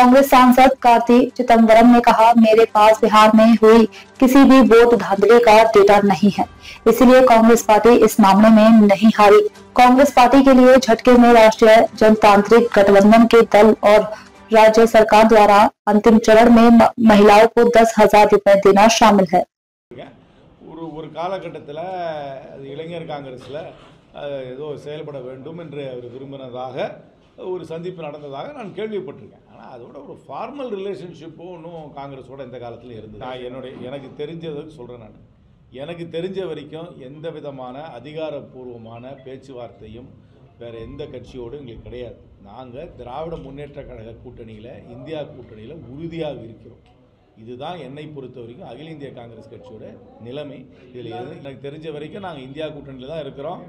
कांग्रेस सांसद कार्ति चिदंबरम ने कहा, मेरे पास बिहार में हुई किसी भी वोट धांधली का डेटा नहीं है, इसलिए कांग्रेस पार्टी इस मामले में नहीं हारी। कांग्रेस पार्टी के लिए झटके में राष्ट्रीय जनतांत्रिक गठबंधन के दल और राज्य सरकार द्वारा अंतिम चरण में महिलाओं को 10,000 रुपए देना शामिल है। ஒரு காலகட்டத்தில் அது இளைஞர் காங்கிரஸில் ஏதோ செயல்பட வேண்டும் என்று அவர் விரும்பினதாக ஒரு சந்திப்பு நடந்ததாக நான் கேள்விப்பட்டிருக்கேன். ஆனால் அதோட ஒரு ஃபார்மல் ரிலேஷன்ஷிப்பும் இன்னும் காங்கிரஸோட இந்த காலத்தில் இருந்தது. நான் எனக்கு தெரிஞ்சதுக்கு சொல்கிறேன். நான் எனக்கு தெரிஞ்ச வரைக்கும் எந்த விதமான அதிகாரப்பூர்வமான பேச்சுவார்த்தையும் வேறு எந்த கட்சியோடு எங்களுக்கு கிடையாது. நாங்கள் திராவிட முன்னேற்ற கழக கூட்டணியில், இந்தியா கூட்டணியில் உறுதியாக இருக்கிறோம். இதுதான் என்னை பொறுத்த வரைக்கும் அகில இந்திய காங்கிரஸ் கட்சியோட நிலைமை. இதில் எனக்கு தெரிஞ்ச வரைக்கும் நாங்கள் இந்தியா கூட்டணியில் தான் இருக்கிறோம்.